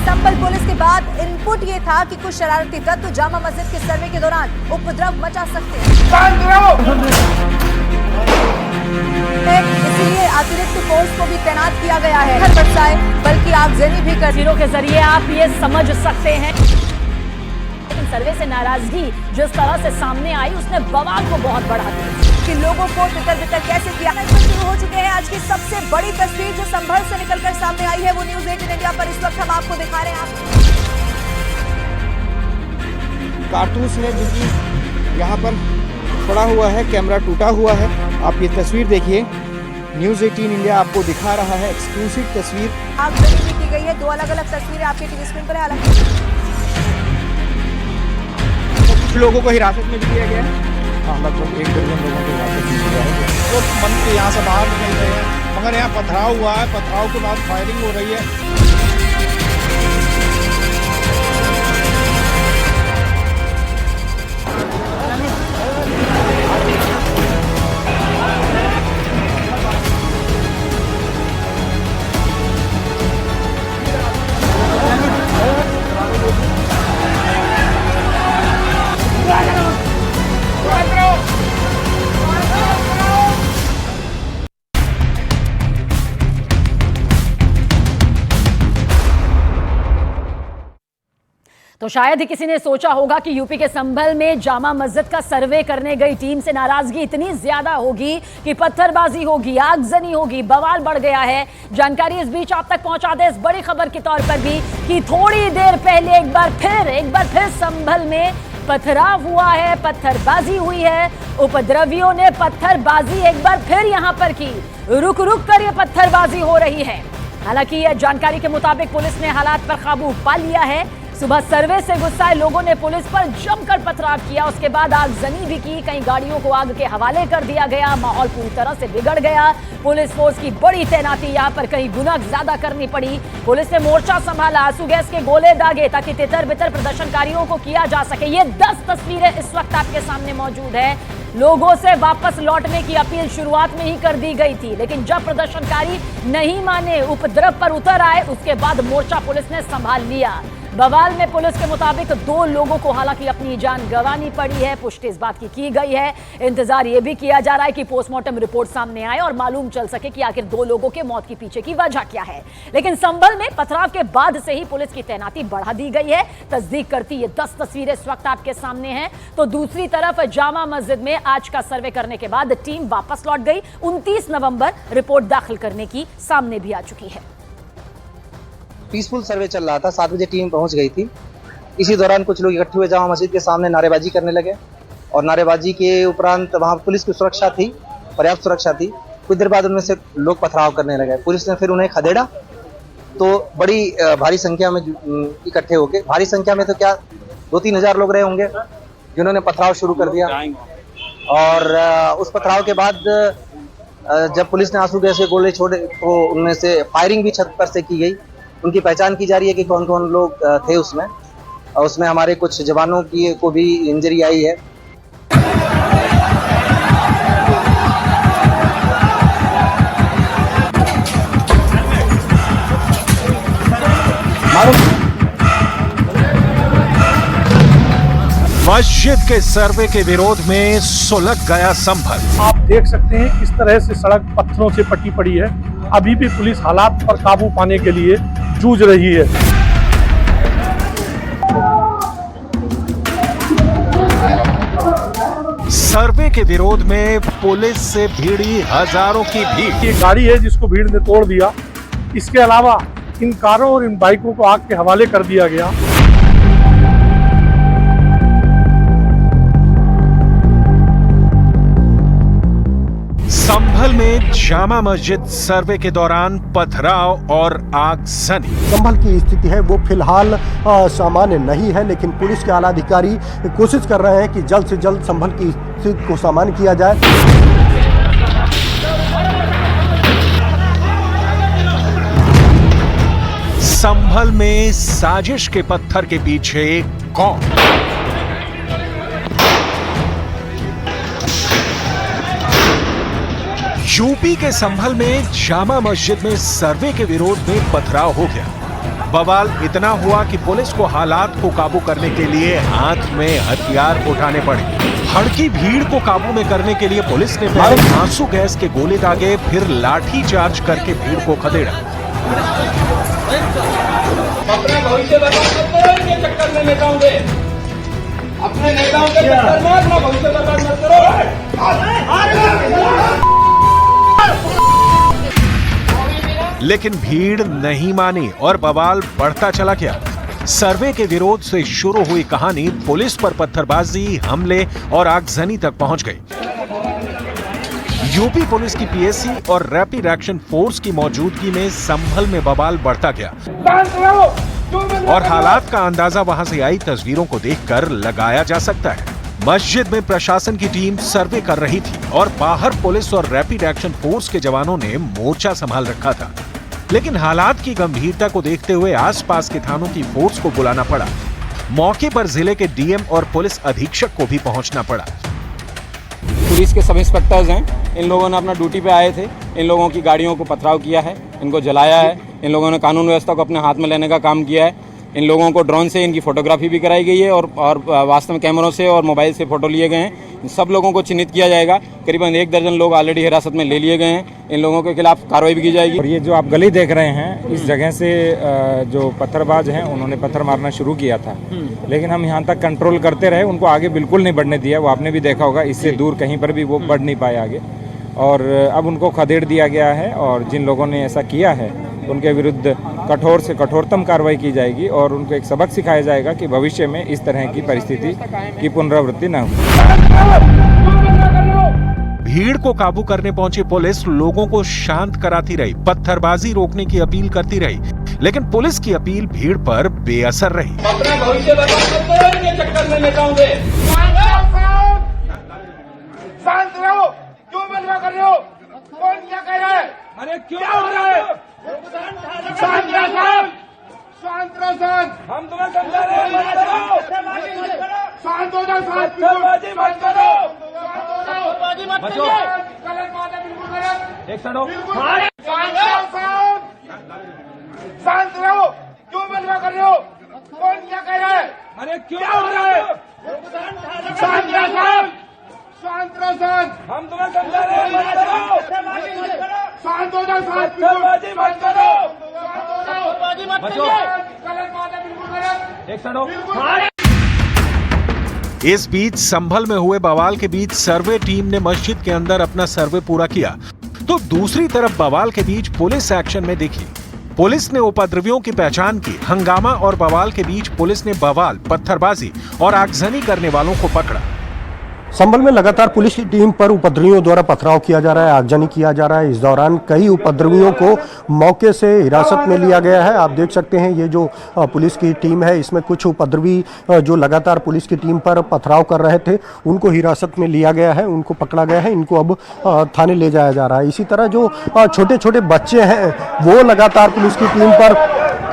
संभल police के बाद input ये था कि कुछ शरारती तत्व जामा मस्जिद के सर्वे के दौरान उपद्रव मचा सकते हैं। इसलिए अतिरिक्त फोर्स को भी तैनात किया गया है। हर बरसाए बल्कि आगजनी भी तस्वीरों के जरिए आप ये समझ सकते हैं। लेकिन सर्वे से नाराजगी जिस तरह से सामने आई उसने बवाल को बहुत बढ़ा दिया कि लोगों को तितर-बितर कैसे किया। शुरू हो चुके हैं आज की सबसे बड़ी तस्वीर जो संभल से निकलकर सामने आई है, वो न्यूज़ 18 इंडिया पर इस वक्त हम आपको दिखा रहे हैं। कारतूस है जिनकी यहाँ पर पड़ा हुआ है, कैमरा टूटा हुआ है। आप ये तस्वीर देखिए, न्यूज़ 18 इंडिया आपको दिखा रहा है एक्सक्लूसिव तस्वीर। आगजनी भी की गई है, दो अलग-अलग तस्वीरें आपके टीवी स्क्रीन पर है। हालांकि कुछ लोगों को हिरासत में भी लिया गया है। हाँ, लगभग 1 दर्जन लोगों को हिरासत में लिया है। वो मंत्री यहाँ से बाहर निकल रहे हैं, मगर यहाँ पथराव हुआ है। पथराव के बाद फायरिंग हो रही है। तो शायद ही किसी ने सोचा होगा कि यूपी के संभल में जामा मस्जिद का सर्वे करने गई टीम से नाराजगी इतनी ज्यादा होगी कि पत्थरबाजी होगी, आगजनी होगी, बवाल बढ़ गया है। जानकारी इस बीच आप तक पहुंचा दे इस बड़ी खबर के तौर पर भी कि थोड़ी देर पहले एक बार फिर संभल में पथराव हुआ है, पत्थरबाजी हुई है। उपद्रवियों ने पत्थरबाजी एक बार फिर यहां पर की। रुक रुक कर ये पत्थरबाजी हो रही है। हालांकि यह जानकारी के मुताबिक पुलिस ने हालात पर काबू पा लिया है। सुबह सर्वे से गुस्साए लोगों ने पुलिस पर जमकर पथराव किया, उसके बाद आगजनी भी की। कई गाड़ियों को आग के हवाले कर दिया गया। माहौल पूरी तरह से बिगड़ गया। पुलिस फोर्स की बड़ी तैनाती, यहां पर कहीं गुना ज्यादा करनी पड़ी। पुलिस ने मोर्चा संभाला, आंसू गैस के गोले दागे ताकि तितर बितर प्रदर्शनकारियों को किया जा सके। ये 10 तस्वीरें इस वक्त आपके सामने मौजूद है। लोगों से वापस लौटने की अपील शुरुआत में ही कर दी गई थी, लेकिन जब प्रदर्शनकारी नहीं माने, उपद्रव पर उतर आए, उसके बाद मोर्चा पुलिस ने संभाल लिया। बवाल में पुलिस के मुताबिक 2 लोगों को हालांकि अपनी जान गंवानी पड़ी है। पुष्टि इस बात की गई है। इंतजार यह भी किया जा रहा है कि पोस्टमार्टम रिपोर्ट सामने आए और मालूम चल सके कि आखिर 2 लोगों के मौत के पीछे की वजह क्या है। लेकिन संभल में पथराव के बाद से ही पुलिस की तैनाती बढ़ा दी गई है। तस्दीक करती ये 10 तस्वीरें इस वक्त आपके सामने हैं। तो दूसरी तरफ जामा मस्जिद में आज का सर्वे करने के बाद टीम वापस लौट गई। 29 नवंबर रिपोर्ट दाखिल करने की सामने भी आ चुकी है। पीसफुल सर्वे चल रहा था, 7 बजे टीम पहुंच गई थी। इसी दौरान कुछ लोग इकट्ठे हुए जामा मस्जिद के सामने नारेबाजी करने लगे और नारेबाजी के उपरांत वहां पुलिस की सुरक्षा थी, पर्याप्त सुरक्षा थी। कुछ देर बाद उनमें से लोग पथराव करने लगे। पुलिस ने फिर उन्हें खदेड़ा तो बड़ी भारी संख्या में इकट्ठे होके, भारी संख्या में तो क्या 2-3 हजार लोग रहे होंगे, जिन्होंने पथराव शुरू कर दिया। और उस पथराव के बाद जब पुलिस ने आंसू गैस के गोले छोड़े तो उनमें से फायरिंग भी छत पर से की गई। उनकी पहचान की जा रही है कि कौन कौन लोग थे उसमें, और उसमें हमारे कुछ जवानों को भी इंजरी आई है। मस्जिद के सर्वे के विरोध में सुलग गया संभल। आप देख सकते हैं किस तरह से सड़क पत्थरों से पटी पड़ी है। अभी भी पुलिस हालात पर काबू पाने के लिए जूझ रही है। सर्वे के विरोध में पुलिस से भिड़ी हजारों की भीड़। ये गाड़ी है जिसको भीड़ ने तोड़ दिया। इसके अलावा इन कारों और इन बाइकों को आग के हवाले कर दिया गया। संभल में जामा मस्जिद सर्वे के दौरान पथराव और आगजनी। संभल की स्थिति है वो फिलहाल सामान्य नहीं है, लेकिन पुलिस के आला अधिकारी कोशिश कर रहे हैं कि जल्द से जल्द संभल की स्थिति को सामान्य किया जाए। संभल में साजिश के पत्थर के पीछे कौन? यूपी के संभल में जामा मस्जिद में सर्वे के विरोध में पथराव हो गया। बवाल इतना हुआ कि पुलिस को हालात को काबू करने के लिए हाथ में हथियार उठाने पड़े। भड़की भीड़ को काबू में करने के लिए पुलिस ने पहले आंसू गैस के गोले दागे, फिर लाठी चार्ज करके भीड़ को खदेड़ा। अपने भविष्य बर्बाद के चक्कर में नेताओं के, अपने नेताओं के चक्कर में अपना भविष्य बर्बाद मत करो। लेकिन भीड़ नहीं मानी और बवाल बढ़ता चला गया। सर्वे के विरोध से शुरू हुई कहानी पुलिस पर पत्थरबाजी, हमले और आगजनी तक पहुंच गई। यूपी पुलिस की पीएसी और रैपिड एक्शन फोर्स की मौजूदगी में संभल में बवाल बढ़ता गया और हालात का अंदाजा वहां से आई तस्वीरों को देखकर लगाया जा सकता है। मस्जिद में प्रशासन की टीम सर्वे कर रही थी और बाहर पुलिस और रैपिड एक्शन फोर्स के जवानों ने मोर्चा संभाल रखा था। लेकिन हालात की गंभीरता को देखते हुए आसपास के थानों की फोर्स को बुलाना पड़ा। मौके पर जिले के डीएम और पुलिस अधीक्षक को भी पहुंचना पड़ा। पुलिस के सब इंस्पेक्टर्स हैं, इन लोगों ने अपना ड्यूटी पे आए थे, इन लोगों की गाड़ियों को पथराव किया है, इनको जलाया है, इन लोगों ने कानून व्यवस्था को अपने हाथ में लेने का काम किया है। इन लोगों को ड्रोन से इनकी फोटोग्राफी भी कराई गई है और वास्तव में कैमरों से और मोबाइल से फोटो लिए गए हैं। सब लोगों को चिन्हित किया जाएगा। करीबन 1 दर्जन लोग ऑलरेडी हिरासत में ले लिए गए हैं। इन लोगों के खिलाफ कार्रवाई भी की जाएगी। और ये जो आप गली देख रहे हैं, इस जगह से जो पत्थरबाज हैं उन्होंने पत्थर मारना शुरू किया था, लेकिन हम यहाँ तक कंट्रोल करते रहे, उनको आगे बिल्कुल नहीं बढ़ने दिया। वो आपने भी देखा होगा, इससे दूर कहीं पर भी वो बढ़ नहीं पाए आगे। और अब उनको खदेड़ दिया गया है और जिन लोगों ने ऐसा किया है उनके विरुद्ध कठोर से कठोरतम कार्रवाई की जाएगी और उनको एक सबक सिखाया जाएगा कि भविष्य में इस तरह की परिस्थिति की पुनरावृत्ति न हो। भीड़ को काबू करने पहुंची पुलिस लोगों को शांत कराती रही, पत्थरबाजी रोकने की अपील करती रही, लेकिन पुलिस की अपील भीड़ पर बेअसर रही। अपना भविष्य बर्बाद के चक्कर में नेताओं के, शांत रहो, क्यों बलवा कर रहे हो? कौन क्या कह रहा है? अरे क्यों हो रहा है? शांत रहो, शांत रहो, शांत। हम तुम्हें समझा रहे हैं, मत करो, शांत हो जाओ, पत्थरबाजी मत करो, पत्थरबाजी मत करो, गलत बात है, बिल्कुल गलत। एक सड़ो, शांत रहो, क्यों बलवा कर रहे हो? कौन क्या कह रहा है? अरे क्यों हो रहा है? शांत रहो, शांत रहो, शांत। हम तुम्हें समझा रहे हैं, मत करो, शांत हो जाओ, पत्थरबाजी मत करो, पत्थरबाजी मत करो, गलत बात है, बिल्कुल गलत। एक सड़ो। इस बीच संभल में हुए बवाल के बीच सर्वे टीम ने मस्जिद के अंदर अपना सर्वे पूरा किया, तो दूसरी तरफ बवाल के बीच पुलिस एक्शन में दिखी। पुलिस ने उपद्रवियों की पहचान की। हंगामा और बवाल के बीच पुलिस ने बवाल, पत्थरबाजी और आगजनी करने वालों को पकड़ा। संभल में लगातार पुलिस की टीम पर उपद्रवियों द्वारा पथराव किया जा रहा है, आगजनी किया जा रहा है। इस दौरान कई उपद्रवियों को मौके से हिरासत में लिया गया है। आप देख सकते हैं ये जो पुलिस की टीम है, इसमें कुछ उपद्रवी जो लगातार पुलिस की टीम पर पथराव कर रहे थे उनको हिरासत में लिया गया है, उनको पकड़ा गया है, इनको अब थाने ले जाया जा रहा है। इसी तरह जो छोटे छोटे बच्चे हैं वो लगातार पुलिस की टीम पर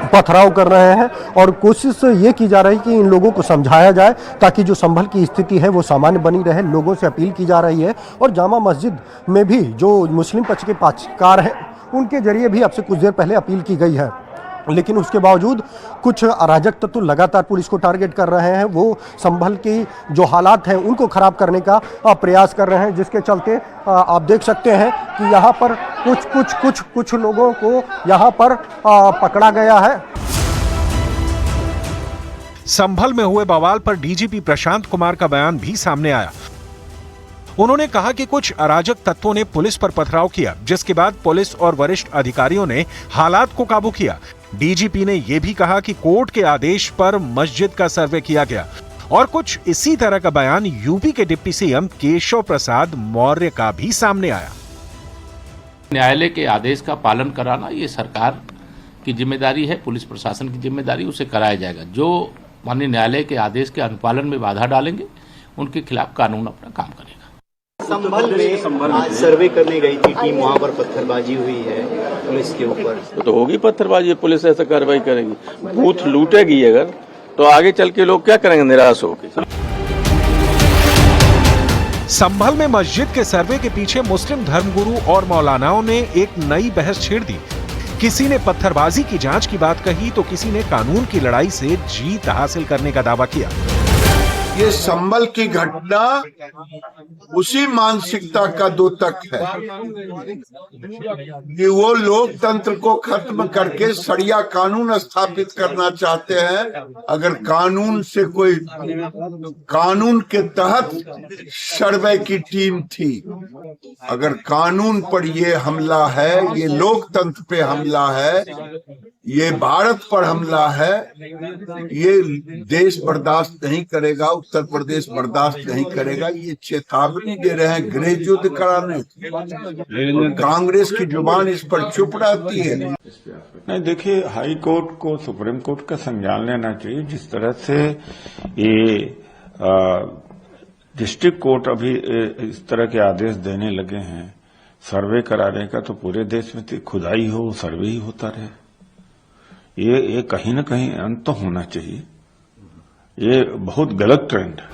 पथराव कर रहे हैं और कोशिश ये की जा रही है कि इन लोगों को समझाया जाए ताकि जो संभल की स्थिति है वो सामान्य बनी रहे। लोगों से अपील की जा रही है और जामा मस्जिद में भी जो मुस्लिम पक्ष के पक्षकार हैं उनके जरिए भी अब से कुछ देर पहले अपील की गई है, लेकिन उसके बावजूद कुछ अराजक तत्व लगातार पुलिस को टारगेट कर रहे हैं। वो संभल की जो हालात हैं उनको खराब करने का प्रयास कर रहे हैं, जिसके चलते आप देख सकते हैं कि यहाँ पर कुछ लोगों को यहाँ पर पकड़ा गया है। संभल में हुए बवाल पर डीजीपी प्रशांत कुमार का बयान भी सामने आया। उन्होंने कहा कि कुछ अराजक तत्वों ने पुलिस पर पथराव किया, जिसके बाद पुलिस और वरिष्ठ अधिकारियों ने हालात को काबू किया। डीजीपी ने यह भी कहा कि कोर्ट के आदेश पर मस्जिद का सर्वे किया गया और कुछ इसी तरह का बयान यूपी के डिप्टी सीएम केशव प्रसाद मौर्य का भी सामने आया। न्यायालय के आदेश का पालन कराना ये सरकार की जिम्मेदारी है, पुलिस प्रशासन की जिम्मेदारी, उसे कराया जाएगा। जो माननीय न्यायालय के आदेश के अनुपालन में बाधा डालेंगे उनके खिलाफ कानून अपना काम करेगा। संभल में आज सर्वे करने गई थी टीम, वहाँ पर पत्थरबाजी हुई है पुलिस के ऊपर। तो होगी पत्थरबाजी, पुलिस ऐसा कार्रवाई करेगी, बूथ लूटेगी अगर, तो आगे चल के लोग क्या करेंगे, निराश होकर। संभल में मस्जिद के सर्वे के पीछे मुस्लिम धर्मगुरु और मौलानाओं ने एक नई बहस छेड़ दी किसी ने पत्थरबाजी की जांच की बात कही तो किसी ने कानून की लड़ाई से जीत हासिल करने का दावा किया। ये संभल की घटना उसी मानसिकता का द्योतक है कि वो लोकतंत्र को खत्म करके सरिया कानून स्थापित करना चाहते हैं। अगर कानून से कोई कानून के तहत सर्वे की टीम थी, अगर कानून पर ये हमला है, ये लोकतंत्र पे हमला है, ये भारत पर हमला है, ये देश बर्दाश्त नहीं करेगा, उत्तर प्रदेश बर्दाश्त नहीं करेगा। ये चेतावनी दे रहे हैं गृह युद्ध कराने। कांग्रेस की जुबान इस पर चुप रहती है। नहीं, देखिए, हाई कोर्ट को सुप्रीम कोर्ट का संज्ञान लेना चाहिए। जिस तरह से ये डिस्ट्रिक्ट कोर्ट अभी इस तरह के आदेश देने लगे हैं सर्वे कराने का, तो पूरे देश में खुदाई हो, सर्वे ही होता रहे। ये कहीं न कहीं अंत होना चाहिए। ये बहुत गलत ट्रेंड है।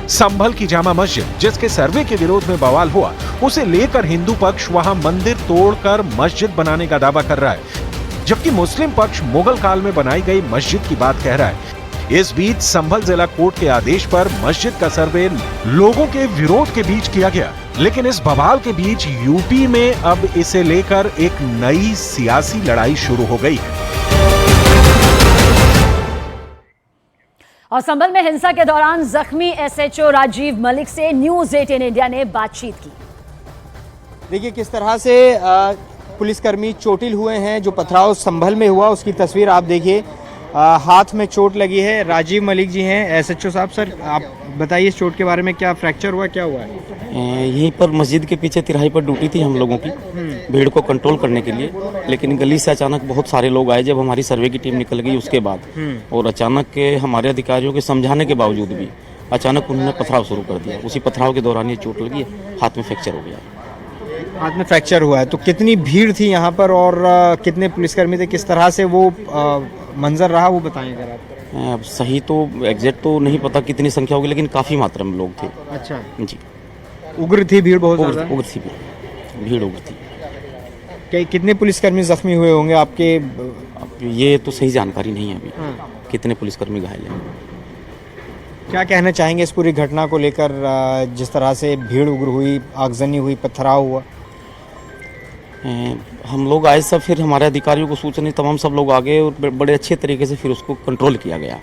संभल की जामा मस्जिद जिसके सर्वे के विरोध में बवाल हुआ, उसे लेकर हिंदू पक्ष वहां मंदिर तोड़कर मस्जिद बनाने का दावा कर रहा है, जबकि मुस्लिम पक्ष मुगल काल में बनाई गई मस्जिद की बात कह रहा है। इस बीच संभल जिला कोर्ट के आदेश पर मस्जिद का सर्वे लोगों के विरोध के बीच किया गया, लेकिन इस बवाल के बीच यूपी में अब इसे लेकर एक नई सियासी लड़ाई शुरू हो गई है। और संभल में हिंसा के दौरान जख्मी एसएचओ राजीव मलिक से न्यूज 18 इंडिया ने बातचीत की। देखिए किस तरह से पुलिसकर्मी चोटिल हुए हैं। जो पथराव संभल में हुआ उसकी तस्वीर आप देखिए, हाथ में चोट लगी है। राजीव मलिक जी हैं एसएचओ साहब। सर आप बताइए इस चोट के बारे में, क्या फ्रैक्चर हुआ, क्या हुआ है? यहीं पर मस्जिद के पीछे तिराही पर ड्यूटी थी हम लोगों की, भीड़ को कंट्रोल करने के लिए, लेकिन गली से अचानक बहुत सारे लोग आए जब हमारी सर्वे की टीम निकल गई उसके बाद, और अचानक के हमारे अधिकारियों के समझाने के बावजूद भी अचानक उन्होंने पथराव शुरू कर दिया। उसी पथराव के दौरान ये चोट लगी है, हाथ में फ्रैक्चर हो गया। हाथ में फ्रैक्चर हुआ है। तो कितनी भीड़ थी यहाँ पर और कितने पुलिसकर्मी थे, किस तरह से वो मंजर रहा, वो बताएंगे आप। अब सही तो एग्जैक्ट तो नहीं पता कितनी संख्या होगी, लेकिन काफ़ी मात्रा में लोग थे। अच्छा जी, उग्र थी भीड़, बहुत उग्र थी भीड़ उग्र थी। कितने पुलिसकर्मी जख्मी हुए होंगे आपके? ये तो सही जानकारी नहीं है अभी। कितने पुलिसकर्मी घायल हैं। क्या कहना चाहेंगे इस पूरी घटना को लेकर, जिस तरह से भीड़ उग्र हुई, आगजनी हुई, पथराव हुआ? हम लोग आए सब, फिर हमारे अधिकारियों को सूचना तमाम सब लोग आ गए और बड़े अच्छे तरीके से फिर उसको कंट्रोल किया गया।